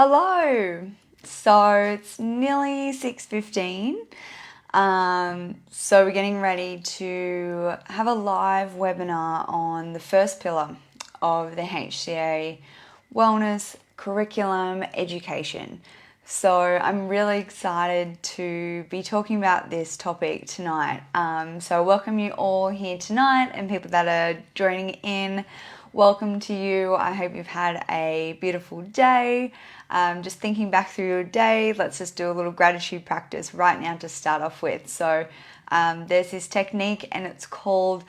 Hello. So it's nearly 6:15. So we're getting ready to have a live webinar on the first pillar of the HCA wellness curriculum education. So I'm really excited to be talking about this topic tonight. So I welcome you all here tonight and people that are joining in. Welcome to you. I hope you've had a beautiful day. Just thinking back through your day, let's just do a little gratitude practice right now to start off with. So there's this technique and it's called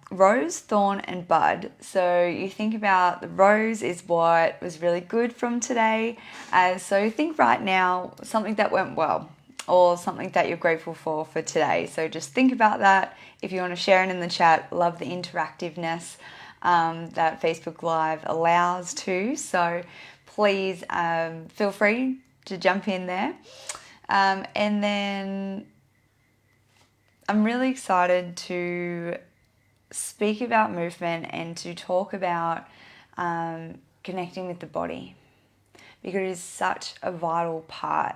rose, thorn and bud. So you think about the rose is what was really good from today. So think right now something that went well or something that you're grateful for today. So just think about that. If you want to share it in the chat, love the interactiveness that Facebook Live allows too. So please feel free to jump in there. And then I'm really excited to speak about movement and to talk about connecting with the body, because it is such a vital part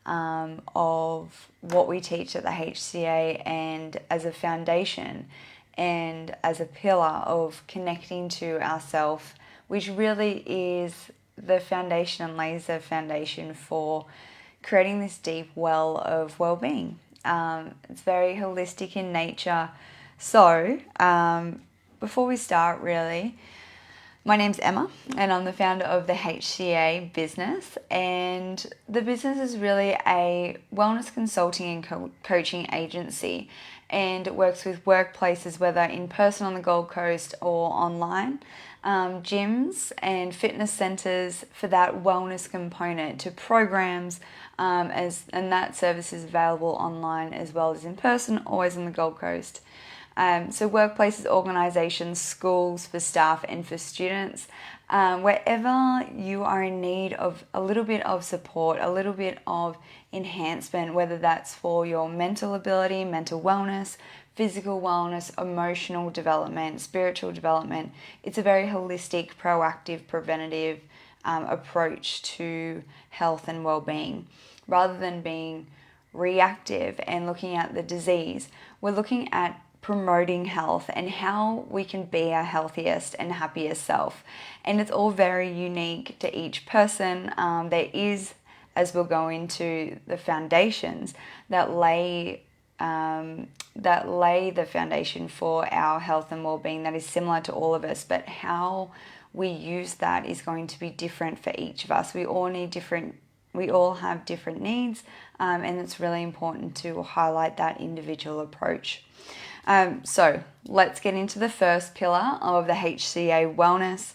of what we teach at the HCA and as a foundation and as a pillar of connecting to ourself, which really is the foundation and lays the foundation for creating this deep well of well-being. It's very holistic in nature. So before we start, really, my name's Emma and I'm the founder of the HCA business, and the business is really a wellness consulting and coaching agency, and it works with workplaces, whether in person on the Gold Coast or online, gyms and fitness centres for that wellness component, to programs, and that service is available online as well as in person, always on the Gold Coast. So workplaces, organisations, schools for staff and for students, wherever you are in need of a little bit of support, a little bit of enhancement, whether that's for your mental ability, mental wellness, physical wellness, emotional development, spiritual development. It's a very holistic, proactive, preventative approach to health and well-being. Rather than being reactive and looking at the disease, we're looking at promoting health and how we can be our healthiest and happiest self. And it's all very unique to each person. There is, as we'll go into, the foundations that lay the foundation for our health and well-being that is similar to all of us, but how we use that is going to be different for each of us. We all have different needs, and it's really important to highlight that individual approach. So let's get into the first pillar of the HCA wellness,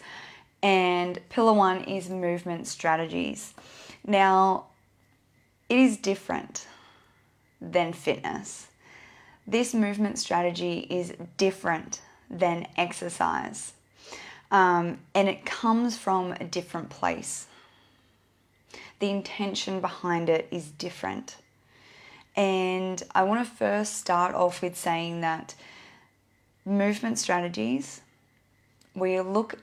and pillar 1 is movement strategies. Now, it is different than fitness. This movement strategy is different than exercise, and it comes from a different place. The intention behind it is different. And I want to first start off with saying that movement strategies, we look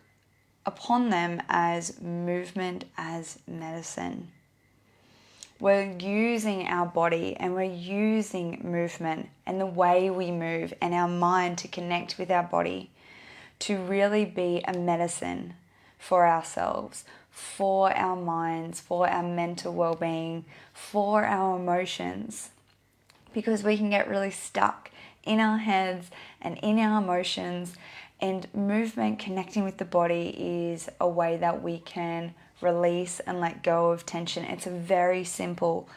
upon them as movement as medicine. We're using our body and we're using movement and the way we move and our mind to connect with our body to really be a medicine for ourselves, for our minds, for our mental well-being, for our emotions. Because we can get really stuck in our heads and in our emotions, and movement, connecting with the body, is a way that we can release and let go of tension. It's a very simple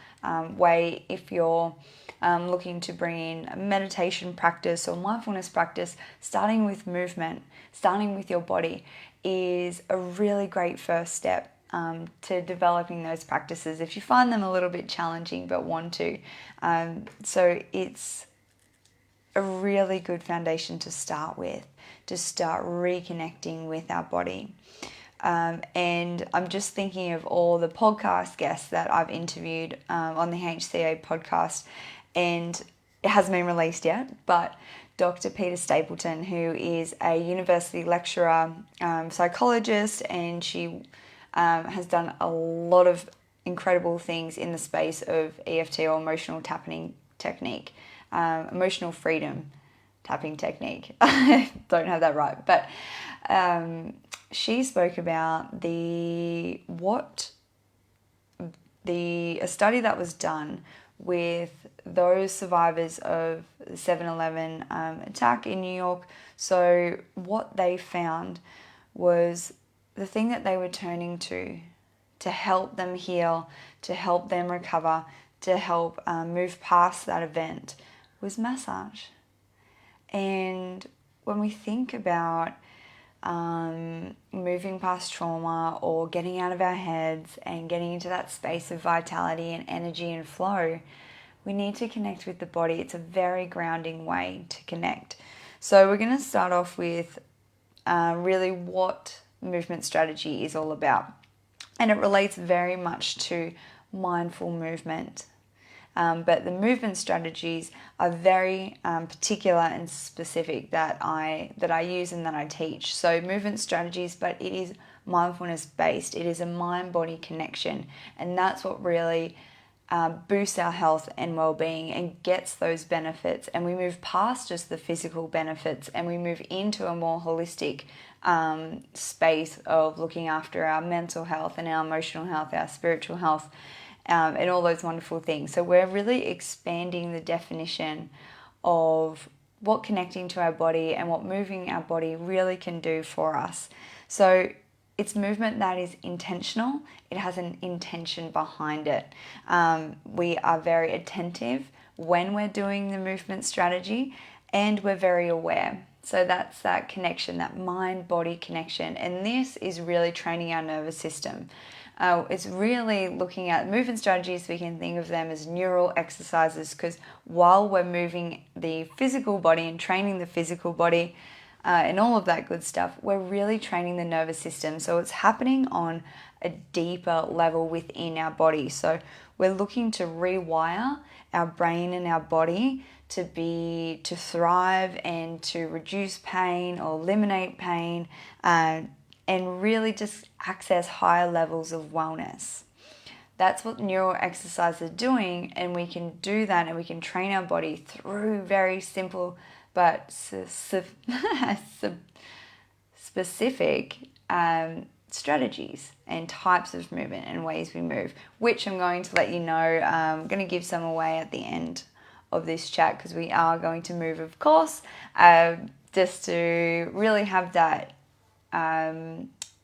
way. If you're looking to bring in a meditation practice or mindfulness practice, starting with movement, starting with your body is a really great first step to developing those practices if you find them a little bit challenging but want to. So it's a really good foundation to start with, to start reconnecting with our body. And I'm just thinking of all the podcast guests that I've interviewed on the HCA podcast, and it hasn't been released yet, but Dr. Peter Stapleton, who is a university lecturer, psychologist, and she has done a lot of incredible things in the space of EFT, or emotional tapping technique, emotional freedom tapping technique. I don't have that right, but she spoke about a study that was done with those survivors of the 7/11 attack in New York. So what they found was the thing that they were turning to help them heal, to help them recover, to help move past that event was massage. And when we think about moving past trauma or getting out of our heads and getting into that space of vitality and energy and flow, we need to connect with the body. It's a very grounding way to connect. So we're going to start off with really what movement strategy is all about. And it relates very much to mindful movement. But the movement strategies are very particular and specific that I use and that I teach. So movement strategies, but it is mindfulness based. It is a mind-body connection, and that's what really boosts our health and well-being and gets those benefits. And we move past just the physical benefits, and we move into a more holistic space of looking after our mental health and our emotional health, our spiritual health. And all those wonderful things. So we're really expanding the definition of what connecting to our body and what moving our body really can do for us. So it's movement that is intentional. It has an intention behind it. We are very attentive when we're doing the movement strategy, and we're very aware. So that's that connection, that mind-body connection. And this is really training our nervous system. It's really looking at movement strategies. We can think of them as neural exercises, because while we're moving the physical body and training the physical body and all of that good stuff, we're really training the nervous system. So it's happening on a deeper level within our body. So we're looking to rewire our brain and our body to thrive and to reduce pain or eliminate pain, and really just access higher levels of wellness. That's what neural exercise are doing, and we can do that, and we can train our body through very simple but specific strategies and types of movement and ways we move, which I'm going to let you know. I'm going to give some away at the end of this chat, because we are going to move, of course, just to really have that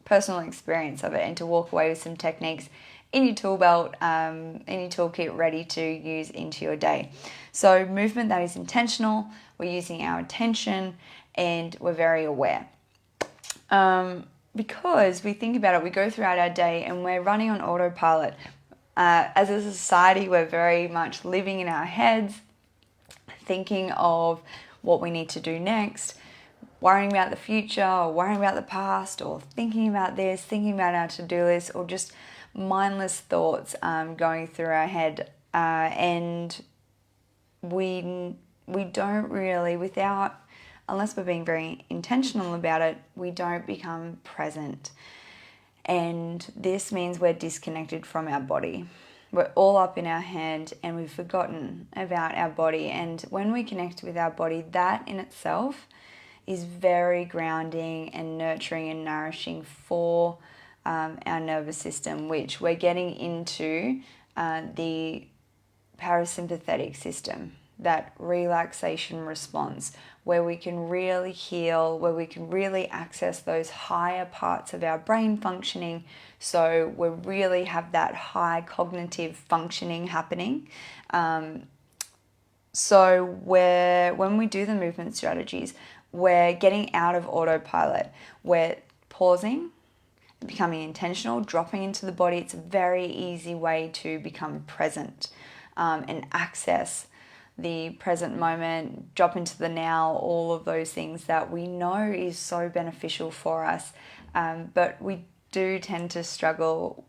personal experience of it, and to walk away with some techniques in your tool belt, in your toolkit, ready to use into your day. So movement that is intentional, we're using our attention, and we're very aware. Because we think about it, we go throughout our day and we're running on autopilot. As a society, we're very much living in our heads, thinking of what we need to do next, worrying about the future, or worrying about the past, or thinking about this, thinking about our to-do list, or just mindless thoughts going through our head. And we don't really, unless we're being very intentional about it, we don't become present. And this means we're disconnected from our body. We're all up in our head, and we've forgotten about our body. And when we connect with our body, that in itself is very grounding and nurturing and nourishing for our nervous system, which we're getting into the parasympathetic system, that relaxation response, where we can really heal, where we can really access those higher parts of our brain functioning. So we really have that high cognitive functioning happening. So when we do the movement strategies, we're getting out of autopilot. We're pausing, becoming intentional, dropping into the body. It's a very easy way to become present and access the present moment, drop into the now, all of those things that we know is so beneficial for us. But we do tend to struggle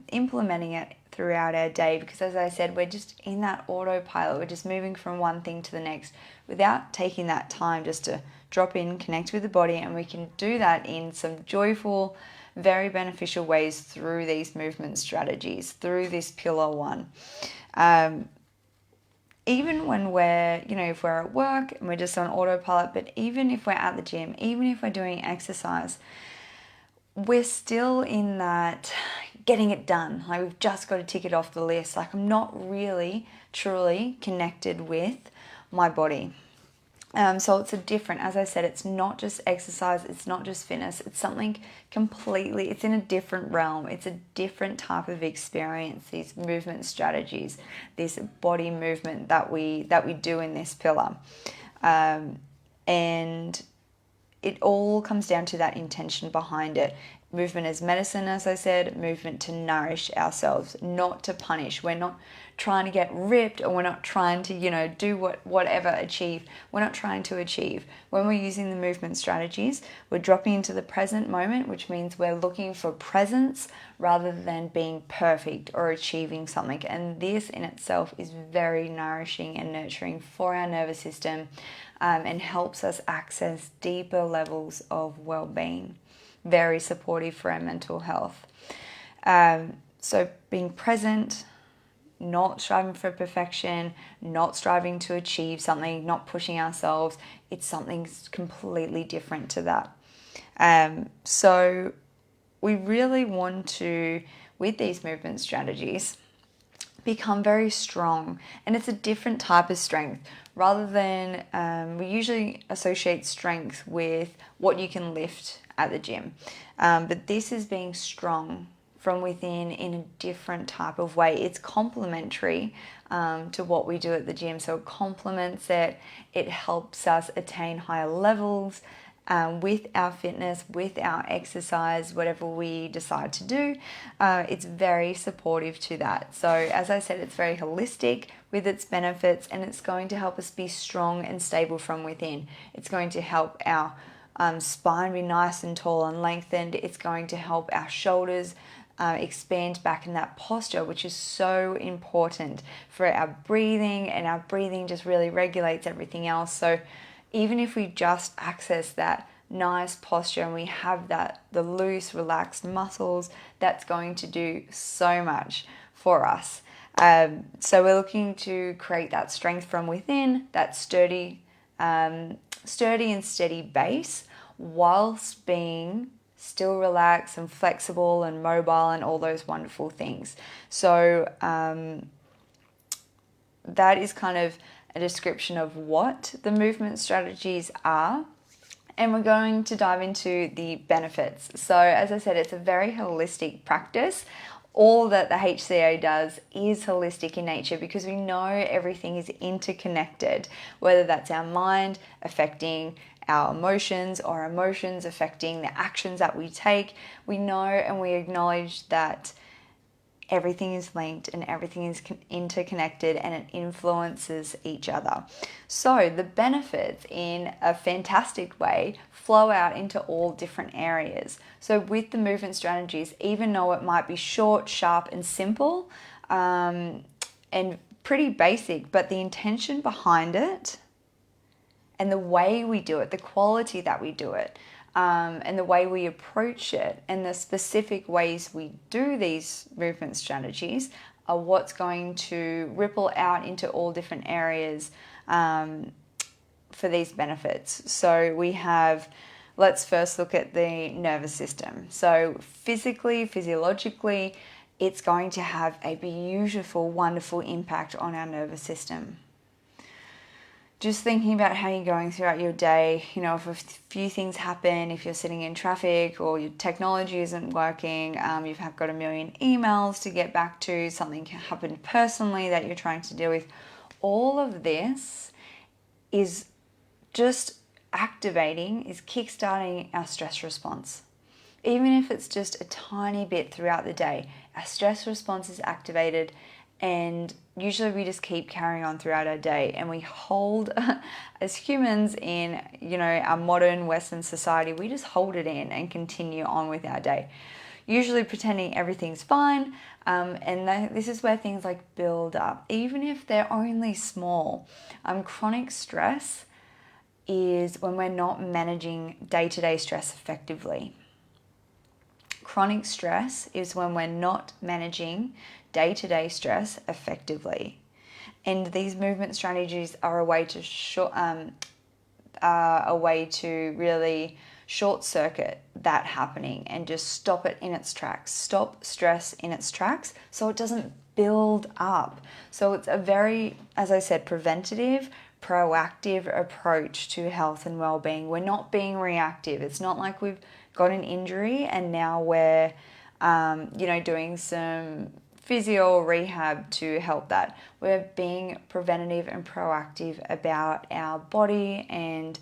implementing it throughout our day, because as I said, we're just in that autopilot. We're just moving from one thing to the next without taking that time just to drop in, connect with the body. And we can do that in some joyful, very beneficial ways through these movement strategies, through this pillar one. Even when we're, if we're at work and we're just on autopilot, but even if we're at the gym, even if we're doing exercise, we're still in that getting it done. Like, we've just got to tick it off the list. Like, I'm not really truly connected with my body. So it's as I said, it's not just exercise, it's not just fitness, it's something completely, it's in a different realm, it's a different type of experience, these movement strategies, this body movement that we do in this pillar. And it all comes down to that intention behind it. Movement is medicine, as I said, movement to nourish ourselves, not to punish. We're not trying to get ripped, or we're not trying to, do achieve. We're not trying to achieve. When we're using the movement strategies, we're dropping into the present moment, which means we're looking for presence rather than being perfect or achieving something. And this in itself is very nourishing and nurturing for our nervous system, and helps us access deeper levels of well-being. Very supportive for our mental health. So being present, not striving for perfection, not striving to achieve something, not pushing ourselves. It's something completely different to that. So we really want to, with these movement strategies, become very strong. And it's a different type of strength. Rather than, we usually associate strength with what you can lift at the gym. But this is being strong from within in a different type of way. It's complementary to what we do at the gym. So it complements it. It helps us attain higher levels with our fitness, with our exercise, whatever we decide to do. It's very supportive to that. So as I said, it's very holistic with its benefits, and it's going to help us be strong and stable from within. It's going to help our spine be nice and tall and lengthened. It's going to help our shoulders expand back in that posture, which is so important for our breathing, and our breathing just really regulates everything else. So even if we just access that nice posture and we have the loose, relaxed muscles, that's going to do so much for us. So we're looking to create that strength from within, that sturdy and steady base, whilst being still relaxed and flexible and mobile and all those wonderful things. So that is kind of a description of what the movement strategies are. And we're going to dive into the benefits. So as I said, it's a very holistic practice. All that the HCA does is holistic in nature, because we know everything is interconnected, whether that's our mind affecting our emotions or emotions affecting the actions that we take. We know and we acknowledge that everything is linked and everything is interconnected, and it influences each other. So the benefits, in a fantastic way, flow out into all different areas. So with the movement strategies, even though it might be short, sharp and simple, and pretty basic, but the intention behind it and the way we do it, the quality that we do it, and the way we approach it, and the specific ways we do these movement strategies are what's going to ripple out into all different areas for these benefits. So we have, let's first look at the nervous system. So physiologically, it's going to have a beautiful, wonderful impact on our nervous system. Just thinking about how you're going throughout your day, if a few things happen, if you're sitting in traffic or your technology isn't working, you've got a million emails to get back to, something happened personally that you're trying to deal with. All of this is just kickstarting our stress response. Even if it's just a tiny bit throughout the day, our stress response is activated. And usually we just keep carrying on throughout our day, and we hold, as humans in, our modern Western society, we just hold it in and continue on with our day, usually pretending everything's fine. This is where things like build up, even if they're only small. Chronic stress is when we're not managing day-to-day stress effectively. Chronic stress is when we're not managing day-to-day stress effectively. And these movement strategies are a way to really short circuit that happening and just stop it in its tracks, stop stress in its tracks so it doesn't build up. So it's a very, as I said, preventative, proactive approach to health and well-being. We're not being reactive. It's not like we've got an injury and now we're doing some physio rehab to help that. We're being preventative and proactive about our body and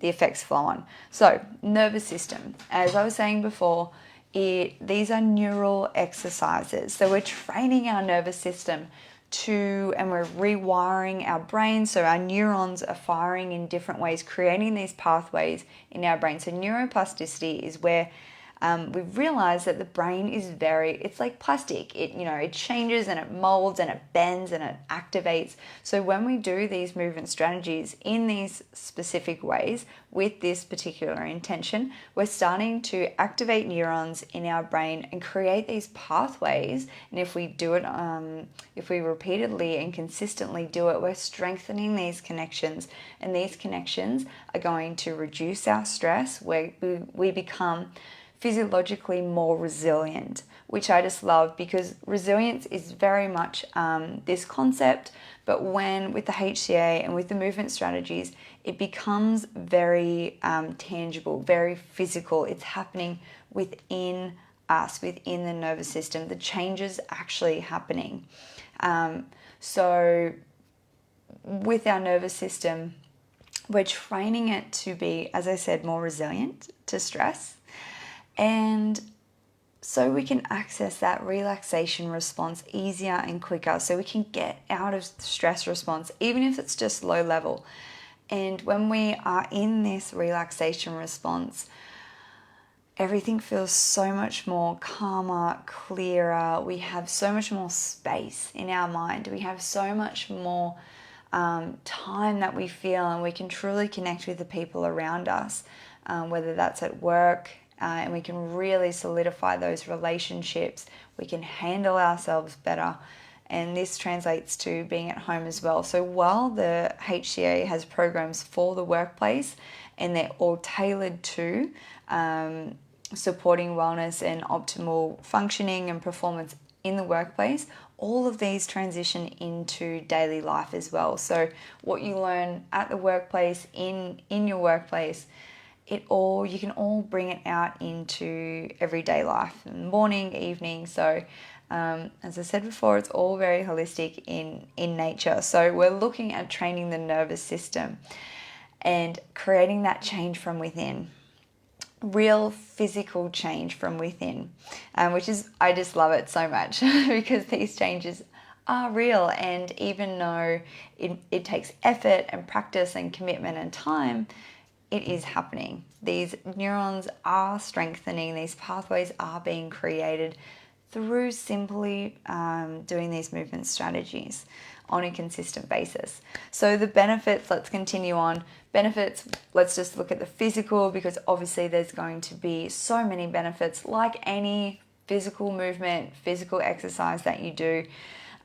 the effects flow on. So, nervous system. As I was saying before, these are neural exercises. So we're training our nervous system and we're rewiring our brain. So our neurons are firing in different ways, creating these pathways in our brain. So neuroplasticity is where we've realized that the brain is it's like plastic. It changes and it molds and it bends and it activates. So when we do these movement strategies in these specific ways with this particular intention, we're starting to activate neurons in our brain and create these pathways. And if we do it, if we repeatedly and consistently do it, we're strengthening these connections, and these connections are going to reduce our stress, where we become physiologically more resilient, which I just love, because resilience is very much this concept, but with the HCA and with the movement strategies, it becomes very tangible, very physical. It's happening within us, within the nervous system. The changes actually happening. So with our nervous system, we're training it to be, as I said, more resilient to stress. And so we can access that relaxation response easier and quicker, so we can get out of the stress response, even if it's just low level. And when we are in this relaxation response, everything feels so much more calmer, clearer. We have so much more space in our mind. We have so much more time that we feel, and we can truly connect with the people around us, whether that's at work, and we can really solidify those relationships. We can handle ourselves better, and this translates to being at home as well. So while the HCA has programs for the workplace, and they're all tailored to supporting wellness and optimal functioning and performance in the workplace, all of these transition into daily life as well. So what you learn at the workplace, in your workplace, you can all bring it out into everyday life, morning, evening. So as I said before, it's all very holistic in nature. So we're looking at training the nervous system and creating that change from within, real physical change from within, I just love it so much because these changes are real. And even though it takes effort and practice and commitment and time, it is happening. These neurons are strengthening, these pathways are being created through simply doing these movement strategies on a consistent basis. So the benefits, let's continue on. Benefits, let's just look at the physical, because obviously there's going to be so many benefits. Like any physical movement, physical exercise that you do,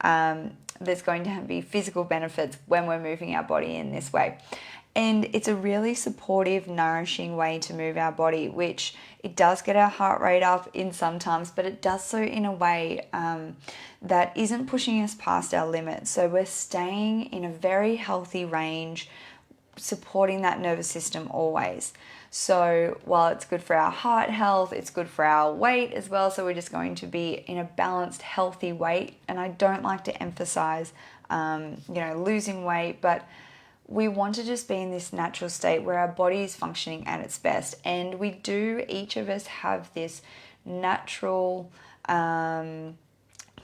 there's going to be physical benefits when we're moving our body in this way. And it's a really supportive, nourishing way to move our body, which it does get our heart rate up in sometimes, but it does so in a way that isn't pushing us past our limits. So we're staying in a very healthy range, supporting that nervous system always. So while it's good for our heart health, it's good for our weight as well. So we're just going to be in a balanced, healthy weight. And I don't like to emphasize, losing weight, but we want to just be in this natural state where our body is functioning at its best. And each of us have this natural, kind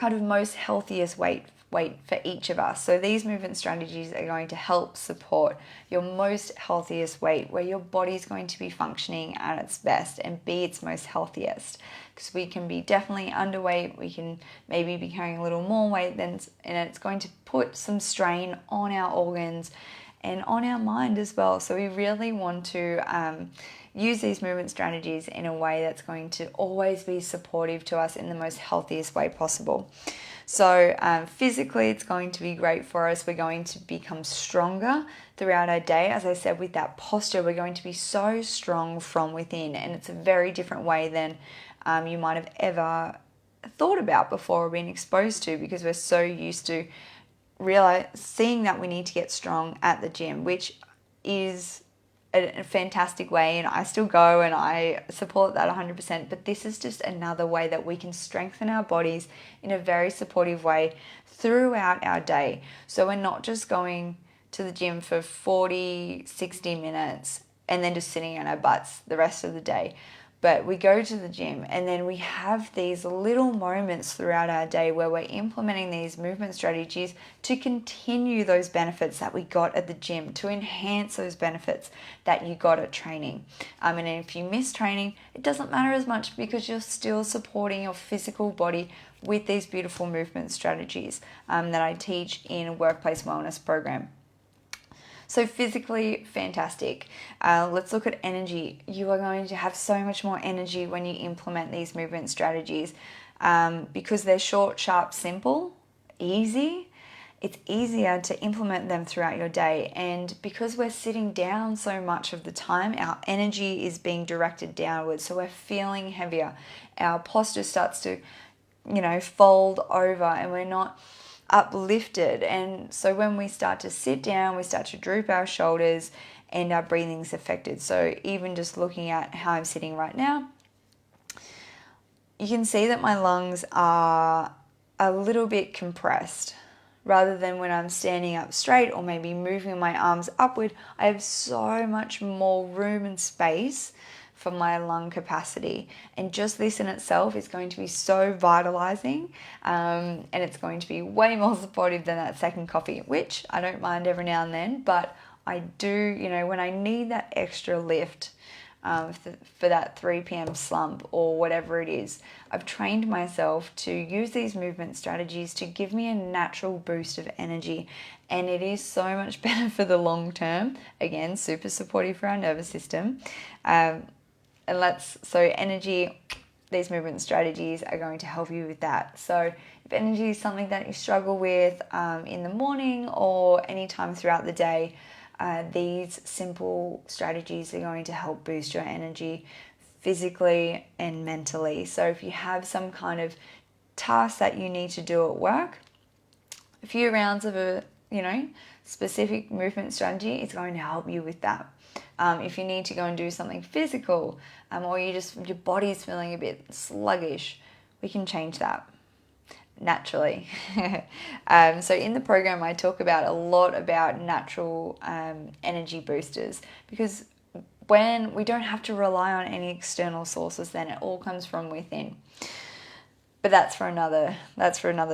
of most healthiest weight for each of us. So these movement strategies are going to help support your most healthiest weight, where your body's going to be functioning at its best and be its most healthiest. Because we can be definitely underweight, we can maybe be carrying a little more weight, and it's going to put some strain on our organs and on our mind as well. So we really want to use these movement strategies in a way that's going to always be supportive to us in the most healthiest way possible. So physically, it's going to be great for us. We're going to become stronger throughout our day. As I said, with that posture, we're going to be so strong from within, and it's a very different way than you might have ever thought about before or been exposed to, because we're so used to seeing that we need to get strong at the gym, which is a fantastic way, and I still go and I support that 100%, but this is just another way that we can strengthen our bodies in a very supportive way throughout our day. So we're not just going to the gym for 40, 60 minutes and then just sitting on our butts the rest of the day. But we go to the gym and then we have these little moments throughout our day where we're implementing these movement strategies to continue those benefits that we got at the gym, to enhance those benefits that you got at training. And if you miss training, it doesn't matter as much because you're still supporting your physical body with these beautiful movement strategies that I teach in a workplace wellness program. So physically, fantastic. Let's look at energy. You are going to have so much more energy when you implement these movement strategies because they're short, sharp, simple, easy. It's easier to implement them throughout your day. And because we're sitting down so much of the time, our energy is being directed downwards. So we're feeling heavier. Our posture starts to, fold over, and we're not uplifted. And so when we start to sit down, we start to droop our shoulders and our breathing's affected. So even just looking at how I'm sitting right now, you can see that my lungs are a little bit compressed. Rather than when I'm standing up straight or maybe moving my arms upward, I have so much more room and space for my lung capacity. And just this in itself is going to be so vitalizing, and it's going to be way more supportive than that second coffee, which I don't mind every now and then, but I do, when I need that extra lift for that 3 p.m. slump or whatever it is, I've trained myself to use these movement strategies to give me a natural boost of energy. And it is so much better for the long term. Again, super supportive for our nervous system. So energy, these movement strategies are going to help you with that. So if energy is something that you struggle with in the morning or any time throughout the day, these simple strategies are going to help boost your energy physically and mentally. So if you have some kind of task that you need to do at work, a few rounds of a specific movement strategy is going to help you with that. If you need to go and do something physical, or your body's feeling a bit sluggish, we can change that naturally. So in the program, I talk about a lot about natural energy boosters, because when we don't have to rely on any external sources, then it all comes from within. But that's for another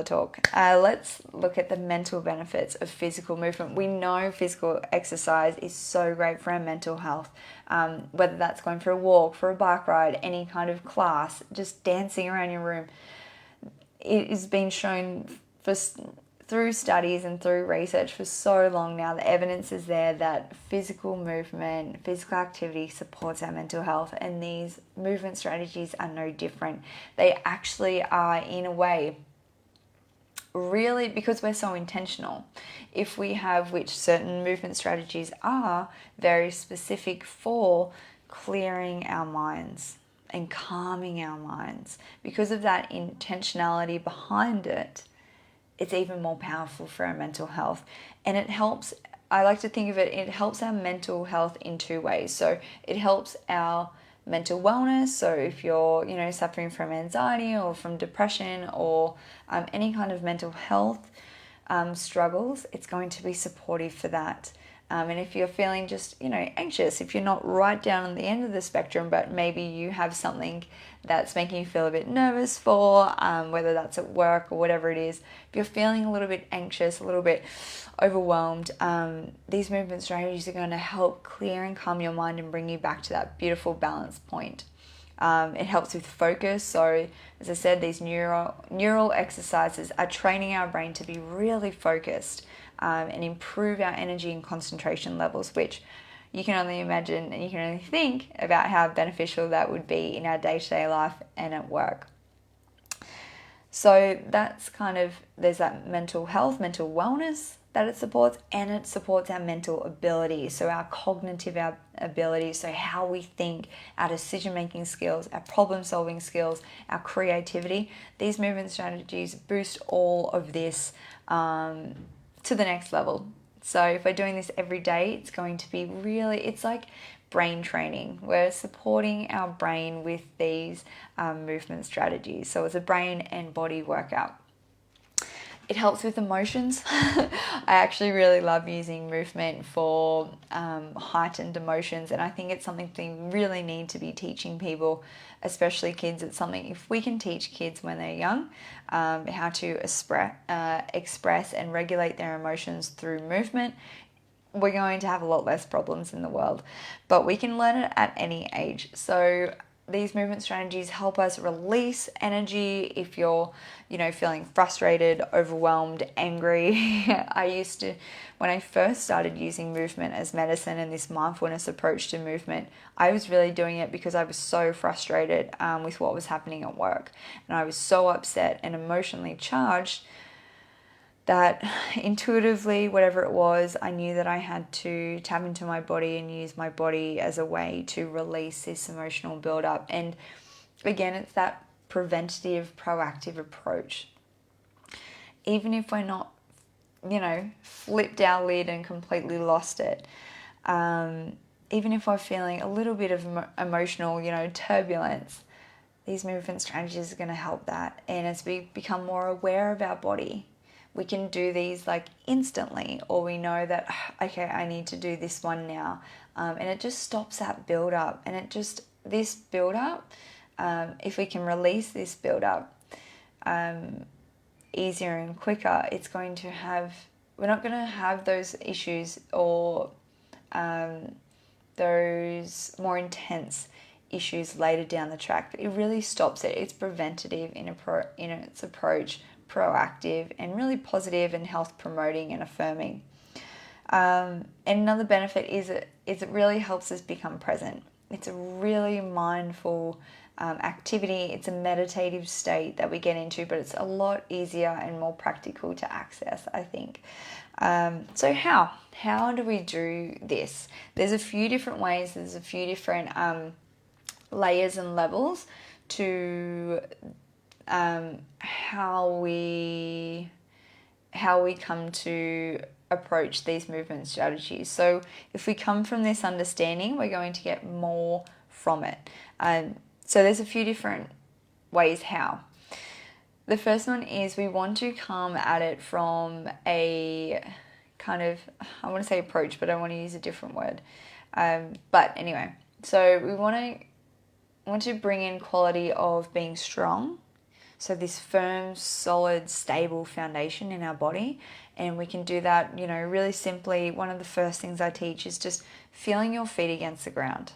talk. Let's look at the mental benefits of physical movement. We know physical exercise is so great for our mental health, whether that's going for a walk, for a bike ride, any kind of class, just dancing around your room. It has been shown through studies and through research for so long now. The evidence is there that physical movement, physical activity supports our mental health, and these movement strategies are no different. They actually are, in a way, really, because we're so intentional. If we have, which certain movement strategies are very specific for clearing our minds and calming our minds, because of that intentionality behind it, it's even more powerful for our mental health. And it helps, I like to think of it, it helps our mental health in two ways. So it helps our mental wellness. So if you're, suffering from anxiety or from depression or any kind of mental health struggles, it's going to be supportive for that. And if you're feeling just, anxious, if you're not right down on the end of the spectrum, but maybe you have something that's making you feel a bit nervous for, whether that's at work or whatever it is, if you're feeling a little bit anxious, a little bit overwhelmed, these movement strategies are going to help clear and calm your mind and bring you back to that beautiful balance point. It helps with focus. So as I said, these neural exercises are training our brain to be really focused and improve our energy and concentration levels, which you can only imagine and you can only think about how beneficial that would be in our day-to-day life and at work. So that's there's that mental health, mental wellness that it supports, and it supports our mental ability, so our cognitive abilities, so how we think, our decision-making skills, our problem-solving skills, our creativity. These movement strategies boost all of this to the next level. So if we're doing this every day, it's going to be it's like brain training. We're supporting our brain with these movement strategies. So it's a brain and body workout. It helps with emotions. I actually really love using movement for heightened emotions, and I think it's something we really need to be teaching people, especially kids. It's something, if we can teach kids when they're young how to express and regulate their emotions through movement, we're going to have a lot less problems in the world. But we can learn it at any age. So these movement strategies help us release energy if you're, feeling frustrated, overwhelmed, angry. When I first started using movement as medicine and this mindfulness approach to movement, I was really doing it because I was so frustrated with what was happening at work. And I was so upset and emotionally charged that intuitively, whatever it was, I knew that I had to tap into my body and use my body as a way to release this emotional buildup. And again, it's that preventative, proactive approach. Even if we're not, flipped our lid and completely lost it, even if we're feeling a little bit of emotional, turbulence, these movement strategies are going to help that. And as we become more aware of our body, we can do these instantly, or we know that, okay, I need to do this one now. And it just stops that build up. And this build up, if we can release this build up easier and quicker, we're not going to have those issues or those more intense issues later down the track. It really stops it. It's preventative in its approach, proactive, and really positive and health promoting and affirming. And another benefit is it really helps us become present. It's a really mindful activity. It's a meditative state that we get into, but it's a lot easier and more practical to access, I think. So how do we do this? There's a few different ways. There's a few different layers and levels to how we come to approach these movement strategies. So if we come from this understanding, we're going to get more from it. So there's a few different ways how. The first one is we want to come at it from a I want to say approach, but I want to use a different word. But anyway, so we want to bring in quality of being strong. So this firm, solid, stable foundation in our body. And we can do that, really simply. One of the first things I teach is just feeling your feet against the ground.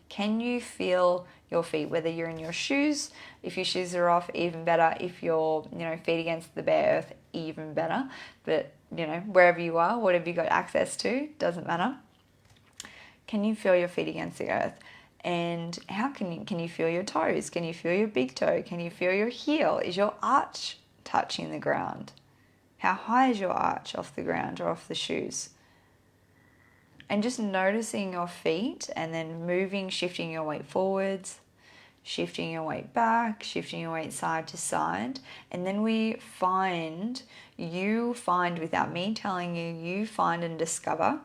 Can you feel your feet, whether you're in your shoes? If your shoes are off, even better. If you're, feet against the bare earth, even better. But, wherever you are, whatever you got access to, doesn't matter. Can you feel your feet against the earth? And how can you feel your toes? Can you feel your big toe? Can you feel your heel? Is your arch touching the ground? How high is your arch off the ground or off the shoes? And just noticing your feet and then shifting your weight forwards, shifting your weight back, shifting your weight side to side. And then you find without me telling you find and discover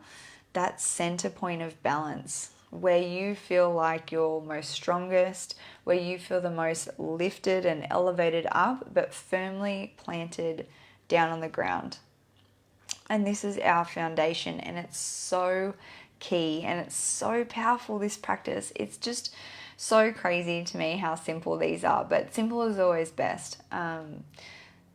that center point of balance, where you feel like you're most strongest, where you feel the most lifted and elevated up, but firmly planted down on the ground. And this is our foundation, and it's so key and it's so powerful, this practice. It's just so crazy to me how simple these are, but simple is always best.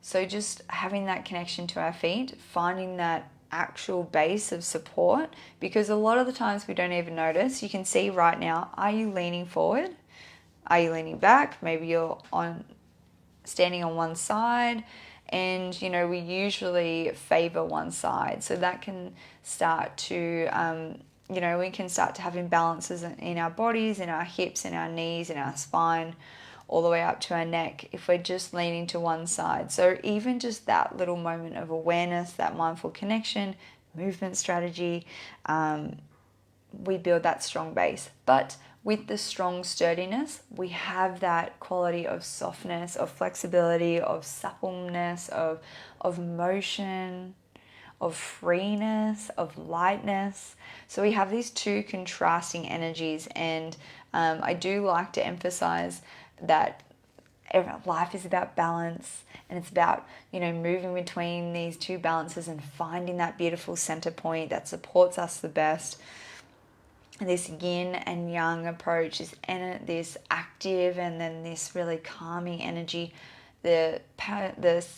So just having that connection to our feet, finding that actual base of support, because a lot of the times we don't even notice. You can see right now, are you leaning forward? Are you leaning back? Maybe you're standing on one side, and we usually favor one side, so that can start to we can start to have imbalances in our bodies, in our hips, in our knees, in our spine, all the way up to our neck if we're just leaning to one side. So even just that little moment of awareness, that mindful connection, movement strategy, we build that strong base. But with the strong sturdiness, we have that quality of softness, of flexibility, of suppleness, of motion, of freeness, of lightness. So we have these two contrasting energies, and I do like to emphasize that life is about balance, and it's about moving between these two balances and finding that beautiful center point that supports us the best. This yin and yang approach is this active and then this really calming energy. The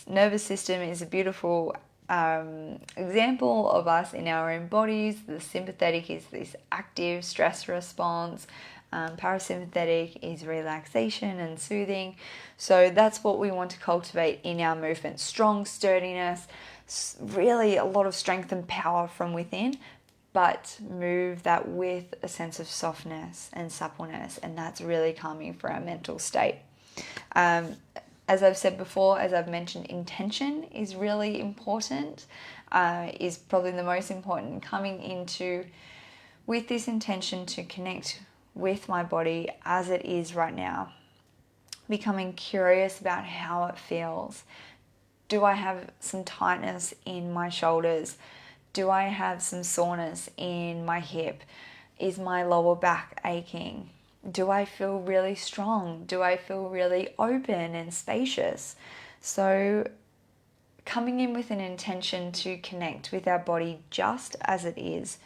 nervous system is a beautiful example of us in our own bodies. The sympathetic is this active stress response. Parasympathetic is relaxation and soothing. So that's what we want to cultivate in our movement. Strong sturdiness, really a lot of strength and power from within, but move that with a sense of softness and suppleness, and that's really calming for our mental state. As I've said before, as I've mentioned, intention is really important, is probably the most important. Coming into with this intention to connect with my body as it is right now, becoming curious about how it feels. Do I have some tightness in my shoulders? Do I have some soreness in my hip? Is my lower back aching? Do I feel really strong? Do I feel really open and spacious? So coming in with an intention to connect with our body just as it is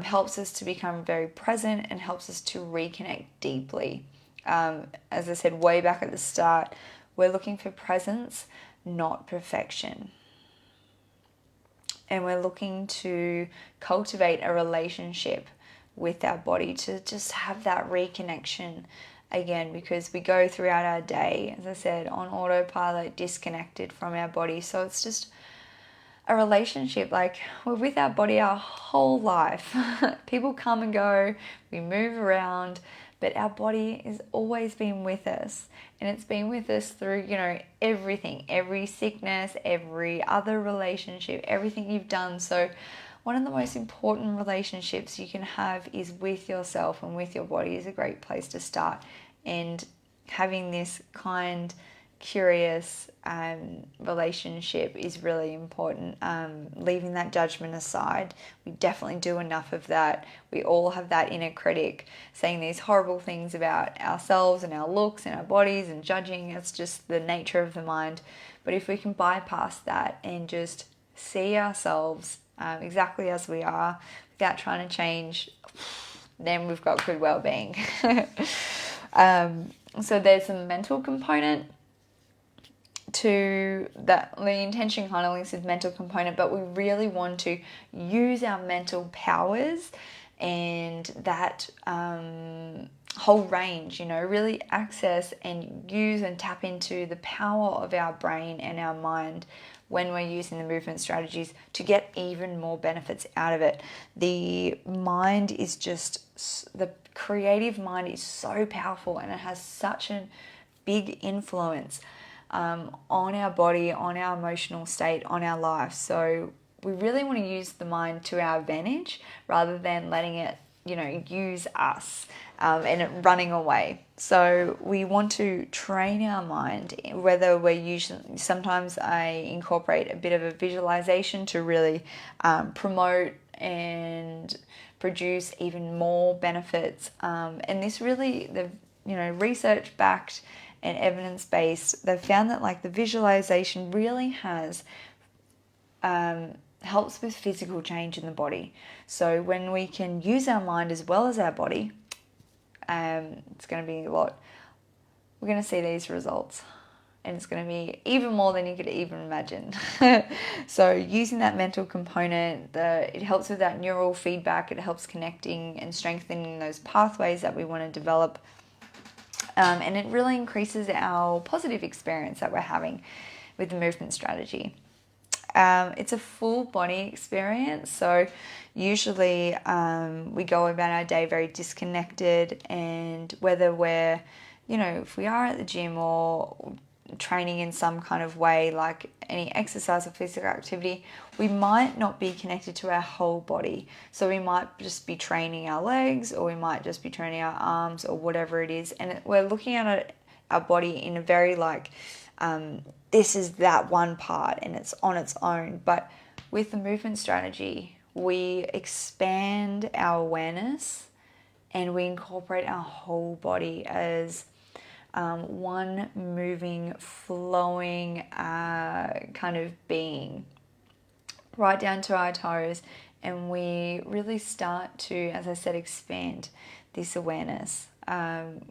helps us to become very present and helps us to reconnect deeply. As I said way back at the start, we're looking for presence, not perfection. And we're looking to cultivate a relationship with our body, to just have that reconnection again, because we go throughout our day, as I said, on autopilot, disconnected from our body. So it's just a relationship. Like, we're with our body our whole life. People come and go, we move around, but our body has always been with us, and it's been with us through, everything, every sickness, every other relationship, everything you've done. So one of the most important relationships you can have is with yourself, and with your body is a great place to start. And having this kind, curious relationship is really important. Leaving that judgment aside. We definitely do enough of that. We all have that inner critic saying these horrible things about ourselves and our looks and our bodies and judging. It's just the nature of the mind. But if we can bypass that and just see ourselves exactly as we are without trying to change, then we've got good well-being. So there's a mental component to that. The intention kind of links with mental component, but we really want to use our mental powers and that whole range, really access and use and tap into the power of our brain and our mind when we're using the movement strategies to get even more benefits out of it. The mind is the creative mind is so powerful, and it has such a big influence on our body, on our emotional state, on our life. So we really want to use the mind to our advantage rather than letting it, use us and it running away. So we want to train our mind, whether sometimes I incorporate a bit of a visualization to really promote and produce even more benefits. And this really, research backed and evidence-based, they've found that the visualization really has helps with physical change in the body. So when we can use our mind as well as our body, it's going to be we're going to see these results, and it's going to be even more than you could even imagine. So using that mental component, it helps with that neural feedback. It helps connecting and strengthening those pathways that we want to develop. And it really increases our positive experience that we're having with the movement strategy. It's a full body experience, so usually we go about our day very disconnected, and whether we're, if we are at the gym or training in some kind of way, like any exercise or physical activity, we might not be connected to our whole body. So we might just be training our legs, or we might just be training our arms, or whatever it is, and we're looking at it, our body in a very this is that one part and it's on its own. But with the movement strategy, we expand our awareness and we incorporate our whole body as one moving, flowing kind of being, right down to our toes. And we really start to, as I said, expand this awareness,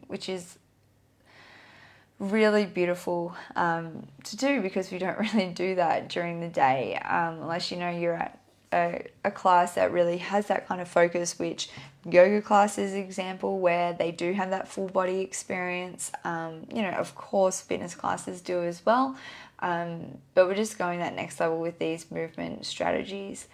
which is really beautiful to do, because we don't really do that during the day unless you're at a class that really has that kind of focus, which yoga class is an example where they do have that full body experience. Of course fitness classes do as well, but we're just going that next level with these movement strategies.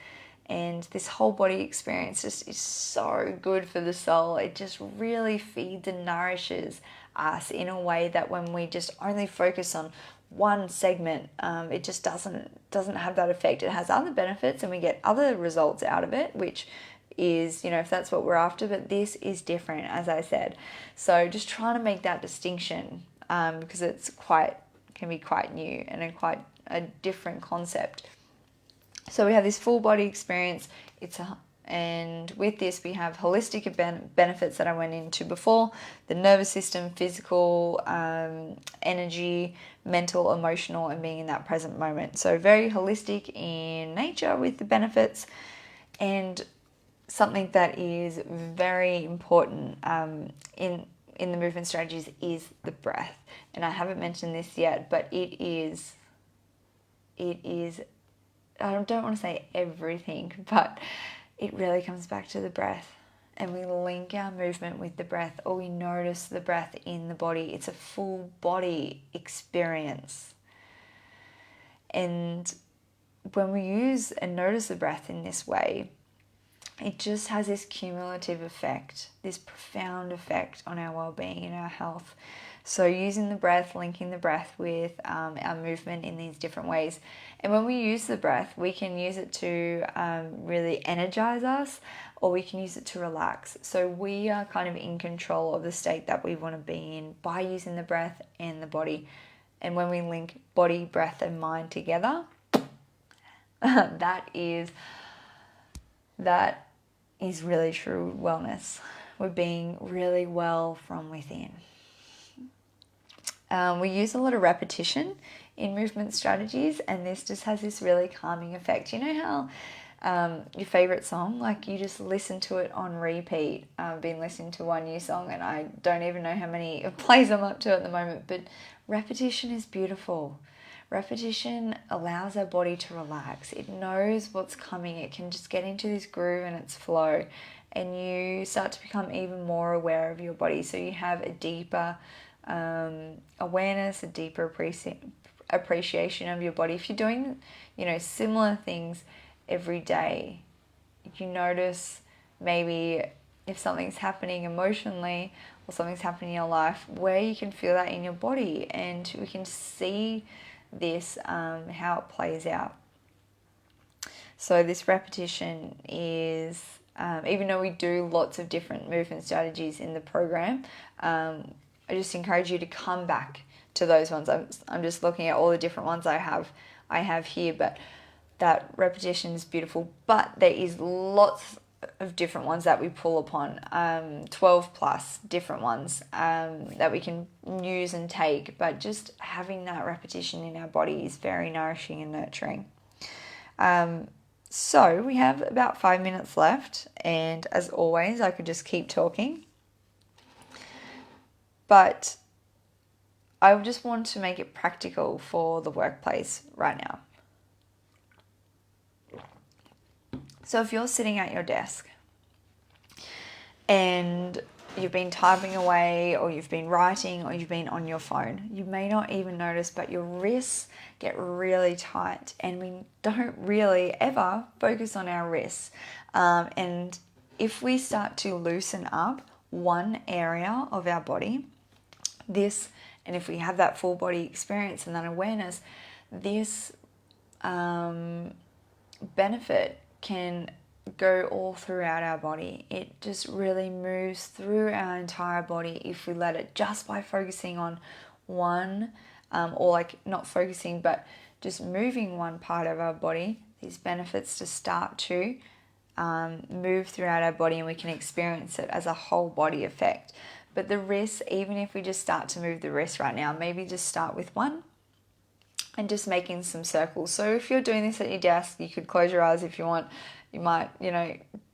And this whole body experience just is so good for the soul. It just really feeds and nourishes us in a way that when we just only focus on one segment, it just doesn't have that effect. It has other benefits and we get other results out of it, which is, if that's what we're after. But this is different, as I said. So just trying to make that distinction, because can be quite new and quite a different concept. So we have this full body experience. And with this we have holistic benefits that I went into before: the nervous system, physical, energy, mental, emotional, and being in that present moment. So very holistic in nature with the benefits. And something that is very important in the movement strategies is the breath. And I haven't mentioned this yet, but it is I don't want to say everything, but it really comes back to the breath. And we link our movement with the breath, or we notice the breath in the body. It's a full body experience. And when we use and notice the breath in this way, it just has this cumulative effect, this profound effect on our well-being and our health. So using the breath, linking the breath with our movement in these different ways. And when we use the breath, we can use it to really energize us, or we can use it to relax. So we are kind of in control of the state that we want to be in by using the breath and the body. And when we link body, breath, and mind together, that is really true wellness. We're being really well from within. We use a lot of repetition in movement strategies, and this just has this really calming effect. You know how your favorite song, like you just listen to it on repeat. I've been listening to one new song and I don't even know how many plays I'm up to at the moment, but repetition is beautiful. Repetition allows our body to relax. It knows what's coming. It can just get into this groove and its flow, and you start to become even more aware of your body. So you have a deeper awareness, a deeper appreciation of your body. If you're doing, similar things every day, you notice maybe if something's happening emotionally or something's happening in your life, where you can feel that in your body, and we can see this, how it plays out. So this repetition is, even though we do lots of different movement strategies in the program, I just encourage you to come back to those ones. I'm just looking at all the different ones I have here, but that repetition is beautiful. But there is lots of different ones that we pull upon, 12 plus different ones that we can use and take. But just having that repetition in our body is very nourishing and nurturing. So we have about 5 minutes left, and as always, I could just keep talking. But I just want to make it practical for the workplace right now. So if you're sitting at your desk and you've been typing away, or you've been writing, or you've been on your phone. You may not even notice, but your wrists get really tight, and we don't really ever focus on our wrists. And if we start to loosen up one area of our body, and if we have that full body experience and that awareness, this benefit can go all throughout our body. It just really moves through our entire body if we let it, just by focusing on one, or like not focusing, but just moving one part of our body. These benefits to start to move throughout our body, and we can experience it as a whole body effect. But the wrists, even if we just start to move the wrists right now, maybe just start with one and just making some circles. So if you're doing this at your desk, you could close your eyes if you want. You might,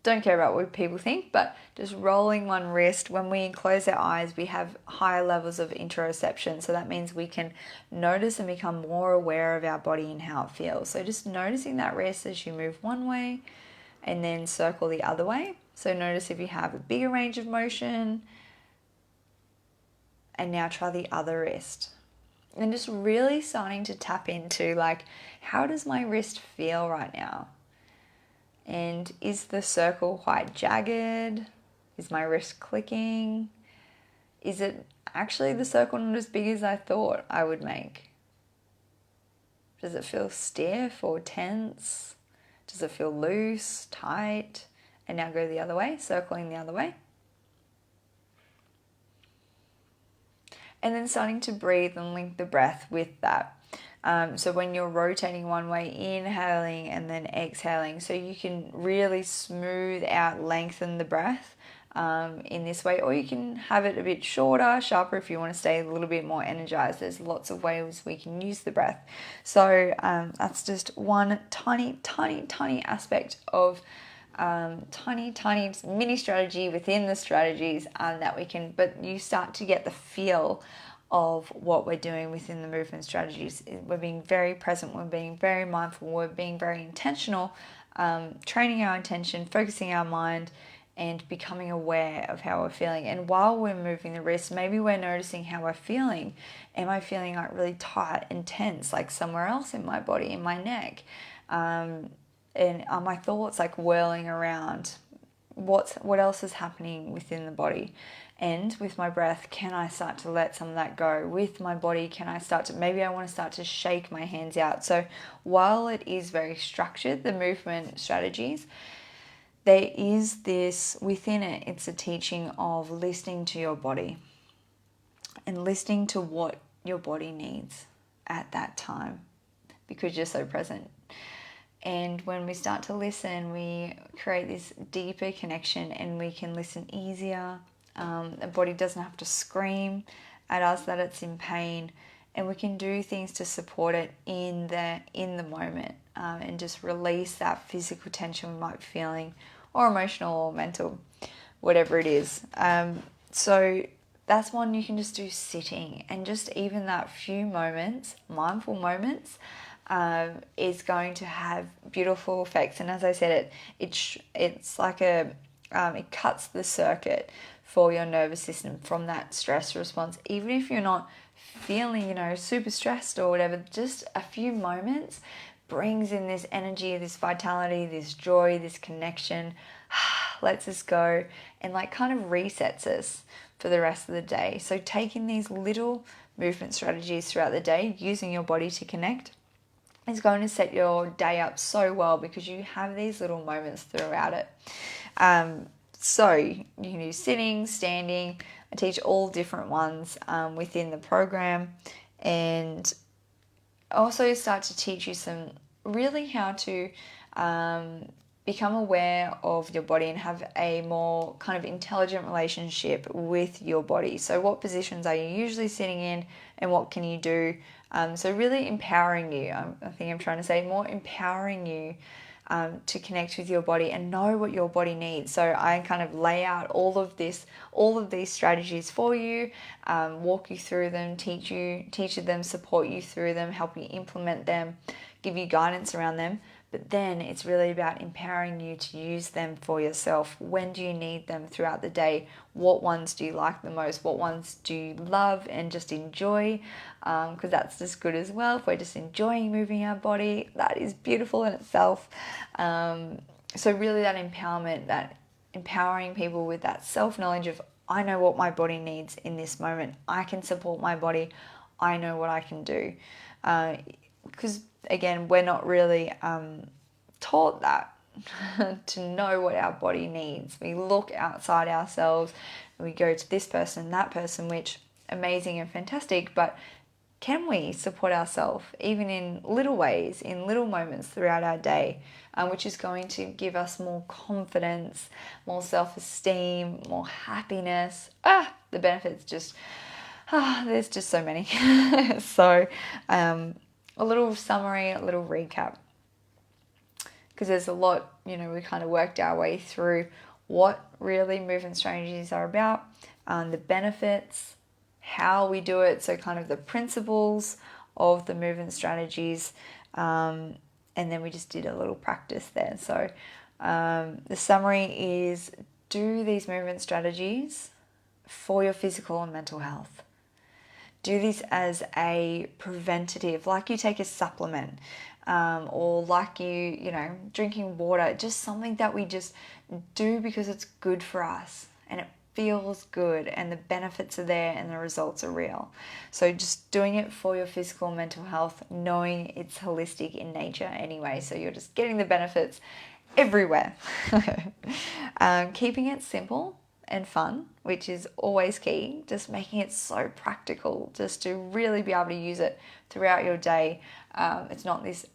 don't care about what people think, but just rolling one wrist. When we close our eyes, we have higher levels of interoception. So that means we can notice and become more aware of our body and how it feels. So just noticing that wrist as you move one way and then circle the other way. So notice if you have a bigger range of motion. And now try the other wrist. And just really starting to tap into, like, how does my wrist feel right now? And is the circle quite jagged? Is my wrist clicking? Is it actually the circle not as big as I thought I would make? Does it feel stiff or tense? Does it feel loose, tight? And now go the other way, circling the other way. And then starting to breathe and link the breath with that. So when you're rotating one way, inhaling and then exhaling, so you can really smooth out, lengthen the breath in this way, or you can have it a bit shorter, sharper if you want to stay a little bit more energized. There's lots of ways we can use the breath. So that's just one tiny aspect of tiny mini strategy within the strategies that we can, but you start to get the feel of what we're doing within the movement strategies. We're being very present, we're being very mindful, we're being very intentional, training our intention, focusing our mind, and becoming aware of how we're feeling. And while we're moving the wrist, maybe we're noticing how we're feeling. Am I feeling like really tight and tense, like somewhere else in my body, in my neck? And are my thoughts like whirling around? What else is happening within the body? And with my breath, can I start to let some of that go? With my body, can I start to, maybe I want to start to shake my hands out. So while it is very structured, the movement strategies, there is this within it, it's a teaching of listening to your body and listening to what your body needs at that time, because you're so present. And when we start to listen, we create this deeper connection, and we can listen easier. The body doesn't have to scream at us that it's in pain, and we can do things to support it in the moment, and just release that physical tension we might be feeling, or emotional or mental, whatever it is. So that's one you can just do sitting, and just even that few moments, mindful moments, is going to have beautiful effects. And as I said, it's like it cuts the circuit for your nervous system from that stress response. Even if you're not feeling, super stressed or whatever, just a few moments brings in this energy, this vitality, this joy, this connection, lets us go, and like kind of resets us for the rest of the day. So taking these little movement strategies throughout the day, using your body to connect, is going to set your day up so well, because you have these little moments throughout it. So you can do sitting, standing. I teach all different ones within the program, and also start to teach you some really how to become aware of your body and have a more kind of intelligent relationship with your body. So what positions are you usually sitting in, and what can you do? So really empowering you. I think I'm trying to say more empowering you to connect with your body and know what your body needs. So I kind of lay out all of these strategies for you, walk you through them, teach them, support you through them, help you implement them, give you guidance around them. But then it's really about empowering you to use them for yourself. When do you need them throughout the day? What ones do you like the most? What ones do you love and just enjoy? Because that's just good as well. If we're just enjoying moving our body, that is beautiful in itself. So really that empowerment, that empowering people with that self-knowledge of, I know what my body needs in this moment. I can support my body. I know what I can do. Because again, we're not really taught that to know what our body needs. We look outside ourselves and we go to this person, that person, which amazing and fantastic, but can we support ourselves even in little ways, in little moments throughout our day, which is going to give us more confidence, more self-esteem, more happiness. The benefits just, there's just so many. So a little summary, a little recap, because there's a lot, we kind of worked our way through what really movement strategies are about, the benefits, how we do it, so kind of the principles of the movement strategies, and then we just did a little practice there. So the summary is, do these movement strategies for your physical and mental health. Do this as a preventative, like you take a supplement, or like drinking water, just something that we just do because it's good for us and it feels good and the benefits are there and the results are real. So just doing it for your physical and mental health, knowing it's holistic in nature anyway, so you're just getting the benefits everywhere. Keeping it simple and fun, which is always key, just making it so practical, just to really be able to use it throughout your day. It's not this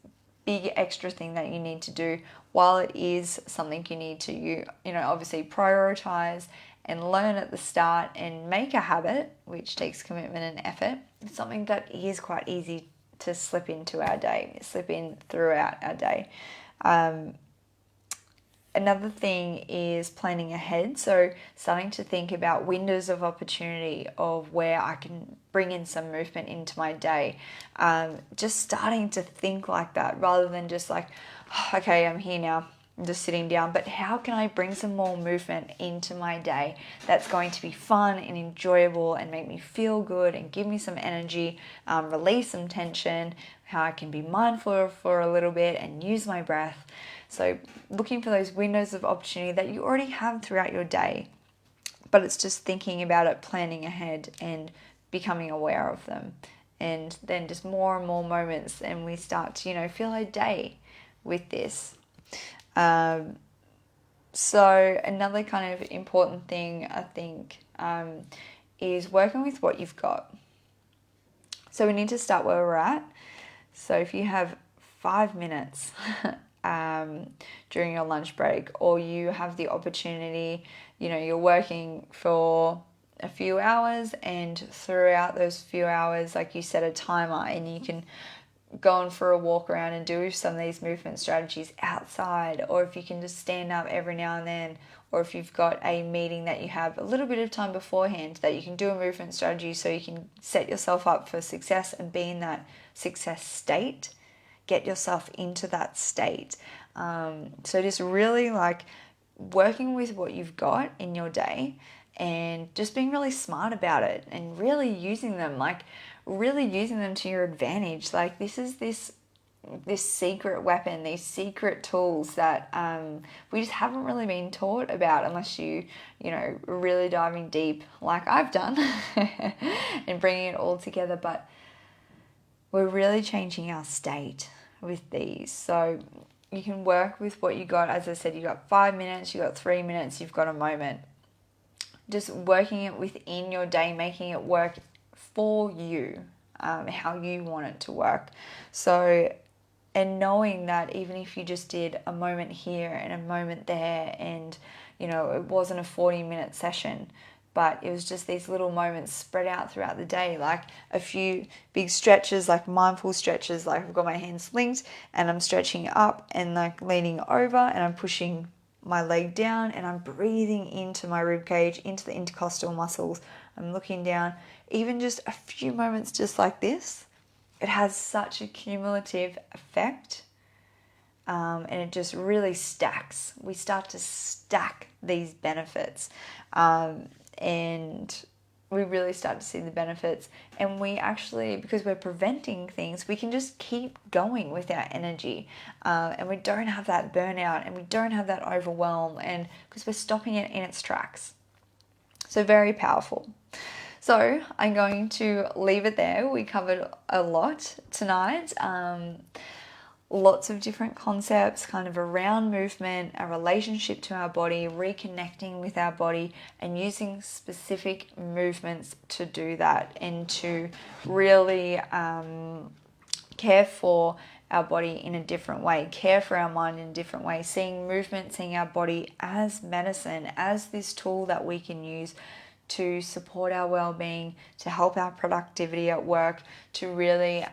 big extra thing that you need to do. While it is something you need to, obviously prioritize and learn at the start and make a habit, which takes commitment and effort, it's something that is quite easy to slip into our day, slip in throughout our day. Another thing is planning ahead. So starting to think about windows of opportunity of where I can bring in some movement into my day. Just starting to think like that rather than just like, okay, I'm here now, I'm just sitting down. But how can I bring some more movement into my day that's going to be fun and enjoyable and make me feel good and give me some energy, release some tension, how I can be mindful for a little bit and use my breath. So looking for those windows of opportunity that you already have throughout your day, but it's just thinking about it, planning ahead and becoming aware of them. And then just more and more moments and we start to, fill our day with this. So another kind of important thing, I think, is working with what you've got. So we need to start where we're at. So if you have 5 minutes during your lunch break, or you have the opportunity, you're working for a few hours and throughout those few hours, like you set a timer and you can go on for a walk around and do some of these movement strategies outside, or if you can just stand up every now and then, or if you've got a meeting that you have a little bit of time beforehand that you can do a movement strategy so you can set yourself up for success and be in that success state. Get yourself into that state. So just really like working with what you've got in your day and just being really smart about it and really using them to your advantage. Like this is this secret weapon, these secret tools that we just haven't really been taught about unless you really diving deep like I've done and bringing it all together. But we're really changing our state with these. So you can work with what you got. As I said, you got 5 minutes, you got 3 minutes, you've got a moment. Just working it within your day, making it work for you, how you want it to work. So, and knowing that even if you just did a moment here and a moment there and, it wasn't a 40-minute session, but it was just these little moments spread out throughout the day, like a few big stretches, like mindful stretches, like I've got my hands linked and I'm stretching up and like leaning over and I'm pushing my leg down and I'm breathing into my rib cage, into the intercostal muscles. I'm looking down, even just a few moments just like this. It has such a cumulative effect and it just really stacks. We start to stack these benefits, and we really start to see the benefits. And we actually, because we're preventing things, we can just keep going with our energy, and we don't have that burnout, and we don't have that overwhelm, and because we're stopping it in its tracks. So very powerful. So I'm going to leave it there. We covered a lot tonight. Lots of different concepts kind of around movement, our relationship to our body, reconnecting with our body, and using specific movements to do that, and to really care for our body in a different way, care for our mind in a different way, seeing movement, seeing our body as medicine, as this tool that we can use to support our well-being, to help our productivity at work, to really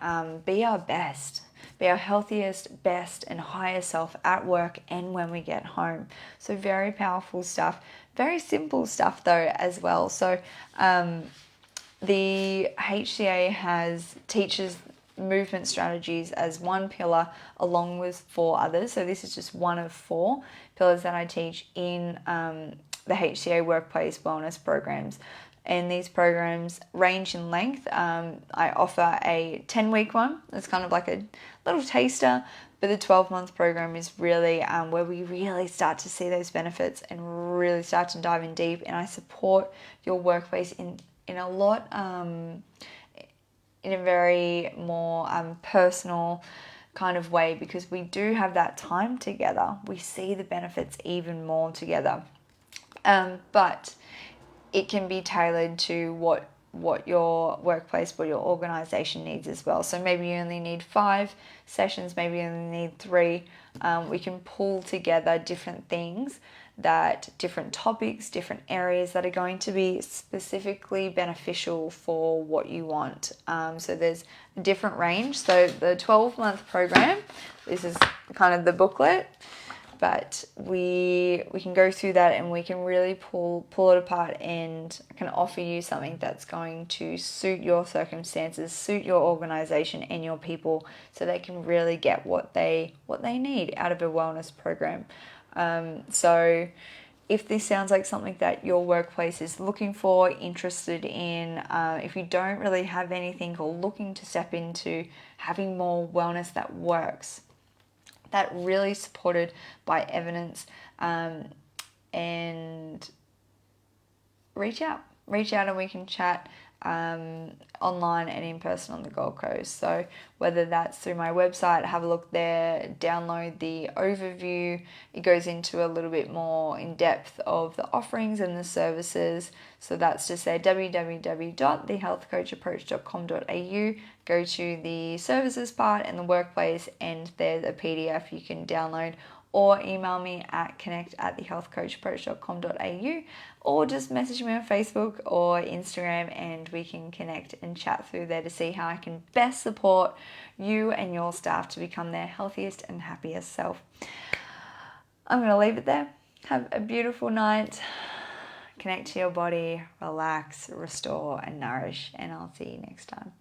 be our best, be our healthiest, best, and highest self at work and when we get home. So very powerful stuff. Very simple stuff though as well. So the HCA teaches movement strategies as one pillar along with 4 others. So this is just one of 4 pillars that I teach in the HCA workplace wellness programs. And these programs range in length. I offer a 10-week one. It's kind of like a little taster, but the 12-month program is really where we really start to see those benefits and really start to dive in deep. And I support your workplace in a lot, in a very more personal kind of way, because we do have that time together. We see the benefits even more together. But it can be tailored to what your workplace, what your organization needs as well. So maybe you only need 5 sessions, maybe you only need 3. We can pull together different things, different topics, different areas that are going to be specifically beneficial for what you want. So there's a different range. So the 12-month program, this is kind of the booklet, but we can go through that and we can really pull it apart, and I can offer you something that's going to suit your circumstances, suit your organization and your people, so they can really get what they need out of a wellness program. So if this sounds like something that your workplace is looking for, interested in, if you don't really have anything or looking to step into having more wellness that works, that really supported by evidence, and reach out and we can chat online and in person on the Gold Coast. So whether that's through my website, have a look there, download the overview. It goes into a little bit more in depth of the offerings and the services. So that's just there, www.thehealthcoachapproach.com.au. Go to the services part and the workplace, and there's a PDF you can download, or email me at connect@thehealthcoachapproach.com.au, or just message me on Facebook or Instagram, and we can connect and chat through there to see how I can best support you and your staff to become their healthiest and happiest self. I'm going to leave it there. Have a beautiful night. Connect to your body, relax, restore, and nourish, and I'll see you next time.